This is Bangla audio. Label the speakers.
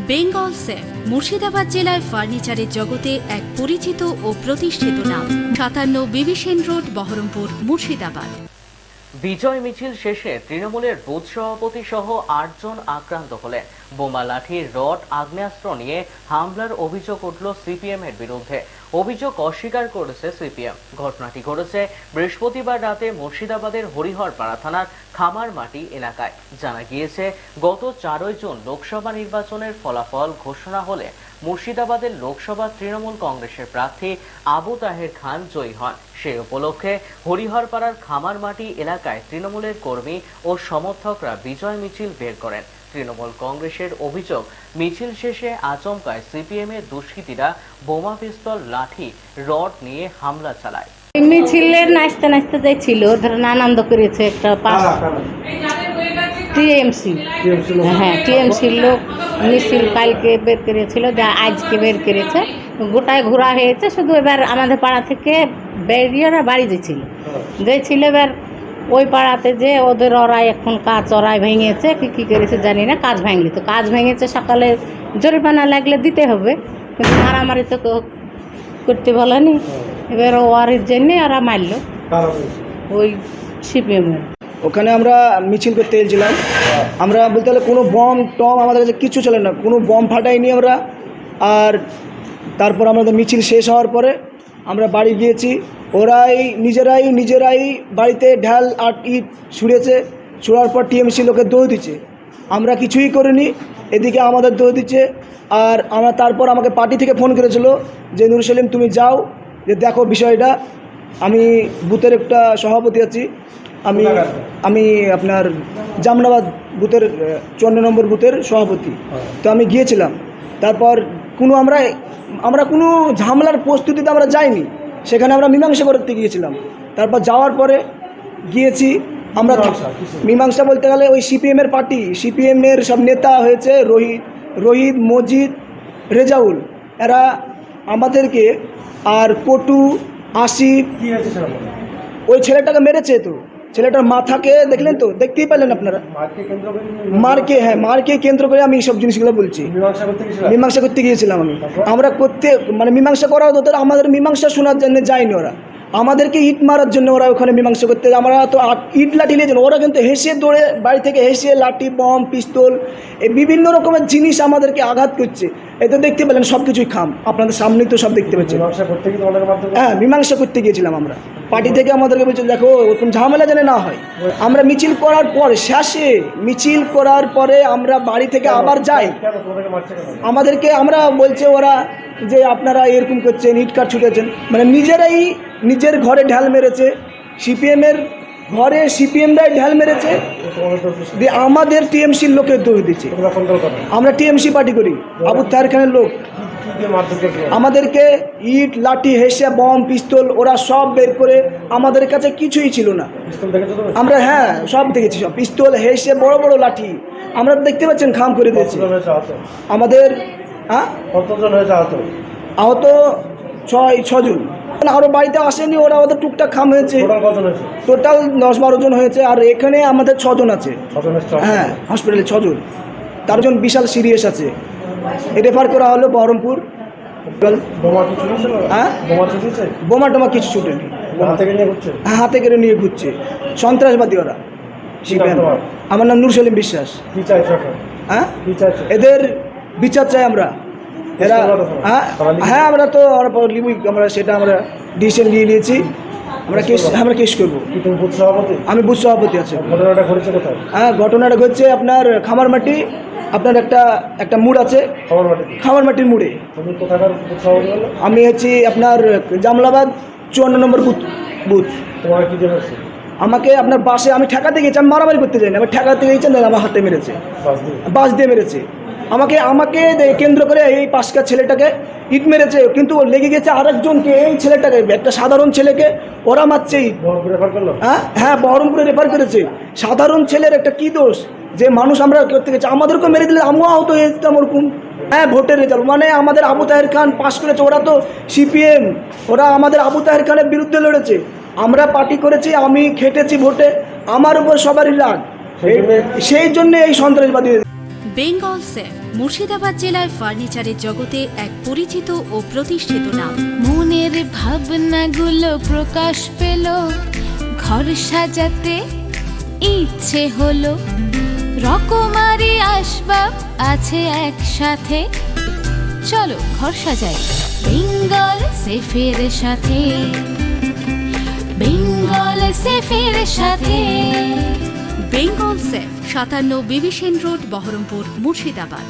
Speaker 1: বেঙ্গল সেফ মুর্শিদাবাদ জেলায় ফার্নিচারের জগতে এক পরিচিত ও প্রতিষ্ঠিত নাম। 57 বিবি সেন রোড, বহরমপুর, মুর্শিদাবাদ।
Speaker 2: বিজয় মিছিল শেষে তৃণমূলের বুথ সভাপতি সহ 8 জন আক্রান্ত হলে বোমা, লাঠি, রড, আগ্নেয়াস্ত্র নিয়ে হামলার অভিযোগ উঠল সিপিএম এর বিরুদ্ধে। অভিযোগ অস্বীকার করেছে সিপিএম। ঘটনাটি ঘটেছে বৃহস্পতিবার রাতে মুর্শিদাবাদের হরিহরপাড়া থানার খামারমাটি এলাকায়। জানা গিয়েছে, গত 4 জুন লোকসভা নির্বাচনের ফলাফল ঘোষণা হলে মুর্শিদাবাদের লোকসভা তৃণমূল কংগ্রেসের প্রার্থী আবু তাহের খান জয়ী হন। সেই উপলক্ষে হরিহরপাড়ার খামারমাটি এলাকায় তৃণমূলের কর্মী ও সমর্থকরা বিজয় মিছিল বের করেন। তৃণমূল কংগ্রেসের অভিযোগ, মিছিল শেষে আচমকায় সিপিএম এর দুষ্কৃতীরা বোমা, পিস্তল, লাঠি, রড নিয়ে হামলা চালায়।
Speaker 3: মিছিলে নাচতে নাচতে যে ছিল, ধরেন আনন্দ করেছে একটা টিএমসি, হ্যাঁ টিএমসির লোক মিছিল কালকে বের করেছিল, যা আজকে বের করেছে। গোটায় ঘোরা হয়েছে, শুধু এবার আমাদের পাড়া থেকে বেরিয়ে ওরা বাড়ি গেছিল। এবার ওই পাড়াতে যে ওদের ওরাই এখন কাজ ওরাই ভেঙেছে, কী করেছে জানি না, কাজ ভাঙলি তো কাজ ভেঙেছে, সকালে জরিমানা লাগলে দিতে হবে, কিন্তু মারামারি তো করতে বলেনি। এবার ওয়ারের জন্যে ওরা মারল ওই সিপিএমের।
Speaker 4: ওখানে আমরা মিছিল করতে গেছিলাম। আমরা বলতে গেলে কোনো বম টম আমাদের কাছে কিছু চলে না, কোনো বম ফাটাইনি আমরা। আর তারপর আমাদের মিছিল শেষ হওয়ার পরে আমরা বাড়ি গিয়েছি। ওরাই নিজেরাই বাড়িতে ঢাল আর ইট ছুঁড়েছে। ছুঁড়ার পর টিএমসি লোকে দৌড় দিচ্ছে, আমরা কিছুই করিনি। এদিকে আমাদের দৌড় দিচ্ছে। আর তারপর আমাকে পার্টি থেকে ফোন করেছিল যে নুর সেলিম তুমি যাও, যে দেখো বিষয়টা। আমি বুথের একটা সভাপতি আছি, আমি আপনার জামনাবাদ বুথের 54 নম্বর বুথের সভাপতি। তো আমি গিয়েছিলাম। তারপর আমরা কোনো ঝামেলার প্রস্তুতিতে আমরা যাইনি, সেখানে আমরা মীমাংসা করতে গিয়েছিলাম। তারপর যাওয়ার পরে গিয়েছি আমরা মীমাংসা বলতে গেলে ওই সিপিএমের পার্টি, সিপিএমের সব নেতা হয়েছে, রোহিত, মজিদ, রেজাউল, এরা আমাদেরকে, আর পটু, আসিফ, ওই ছেলেটাকে মেরেছে। তো ছেলেটার মাথাকে দেখলেন তো, দেখতেই পেলেন আপনারা। মারকে কেন্দ্র করে আমি সব জিনিসগুলো বলছি। মীমাংসা করতে গিয়েছিলাম আমরা মীমাংসা করা হতো, আমাদের মীমাংসা শোনার জন্য যায়নি ওরা, আমাদেরকে ইট মারার জন্য ওরা ওখানে মীমাংসা করতে। আমরা তো ইট লাঠি নিয়েছেন, ওরা কিন্তু হেসে দৌড়ে বাড়ি থেকে হেসে লাঠি, বম, পিস্তল, এই বিভিন্ন রকমের জিনিস আমাদেরকে আঘাত করছে। এতে দেখতে পেলেন সব কিছুই খাম, আপনাদের সামনেই তো সব দেখতে পাচ্ছেন। হ্যাঁ, মীমাংসা করতে গিয়েছিলাম আমরা। পার্টি থেকে আমাদেরকে বলছে দেখো ওরকম ঝামেলা যেন না হয়। আমরা মিছিল করার পরে, শেষে মিছিল করার পরে আমরা বাড়ি থেকে আবার যাই। আমরা বলছে ওরা যে আপনারা এরকম করছেন, ইটকাট ছুটেছেন, নিজেরাই নিজের ঘরে ঢাল মেরেছে। সিপিএমের ঘরে সিপিএমরাই ঢাল মেরেছে, দিয়ে আমাদের টিএমসির লোকের দোষ দিচ্ছে। আমরা টিএমসি পার্টি করি, আবু তাহের খানের লোক আমাদেরকে ইট, লাঠি, হেসে, বম, পিস্তল ওরা সব বের করে, আমাদের কাছে কিছুই ছিল না। আমরা হ্যাঁ সব দেখেছি, সব পিস্তল, হেসে, বড় বড় লাঠি আমরা দেখতে পাচ্ছেন খাম করে দিয়েছি। আমাদের আহত 6 জন, আরও বাড়িতে আসেনি, ওরা ওদের টুকটাক খাম হয়েছে। টোটাল 10-12 জন হয়েছে। আর এখানে আমাদের 6 জন আছে, হ্যাঁ হসপিটালে 6 জন, 4 জন বিশাল সিরিয়াস আছে। রেফার করা হলো বহরমপুর। হ্যাঁ, বোমা টোমা কিছু ছুটেনি, হ্যাঁ হাতে করে নিয়ে ঘুরছে সন্ত্রাসবাদী ওরা। আমার নাম নুর সেলিম বিশ্বাস। হ্যাঁ, এদের বিচার চাই আমরা। এরা হ্যাঁ আমরা তো আমরা সেটা আমরা ডিসিশন নিয়ে নিয়েছি। আমরা কেস করবো। আমি বুথ সভাপতি আছি। হ্যাঁ, ঘটনাটা ঘটছে আপনার খামারমাটি, আপনার একটা মুড় আছে, খামারমাটির মুড়ে। আমি হচ্ছি আপনার জামলাবাদ 54 নম্বর বুথ। আমাকে আপনার বাসে আমি ঠেকাতে গেছি, আমি মারামারি করতে যাইনি, আমি ঠেকাতে গেছি, আমার হাতে মেরেছে, বাস দিয়ে মেরেছে। আমাকে কেন্দ্র করে এই পাঁচটা ছেলেটাকে ইট মেরেছে, কিন্তু লেগে গেছে আরেকজনকে, এই ছেলেটাকে, একটা সাধারণ ছেলেকে ওরা মারছে। হ্যাঁ, বহরমপুরে রেফার করেছে। সাধারণ ছেলের একটা কি দোষ যে মানুষ আমরা করতে গেছি, আমাদেরকে মেরে দিলে আমিও আহত হয়ে যেতাম ওরকম। হ্যাঁ, ভোটের রেজাল্ট আমাদের আবু তাহের খান পাস করেছে, ওরা তো সিপিএম, ওরা আমাদের আবু তাহের খানের বিরুদ্ধে লড়েছে। আমরা পার্টি করেছি, আমি খেটেছি ভোটে, আমার উপর সবারই রাগ, সেই জন্য এই সন্ত্রাসবাদী।
Speaker 1: বেঙ্গল সেফ মুর্শিদাবাদ জেলায় ফার্নিচারের জগতে এক পরিচিত ও প্রতিষ্ঠিত নাম।
Speaker 5: মনের ভাবনাগুলো প্রকাশ পেল, ঘর সাজাতে ইচ্ছে হলো, রকমারি আসবাব আছে একসাথে, চলো ঘর সাজাই বেঙ্গল সেফের সাথে, বেঙ্গল সেফের সাথে।
Speaker 1: Bengal safe 57 Bibhishan road, Baharampur, Murshidabad.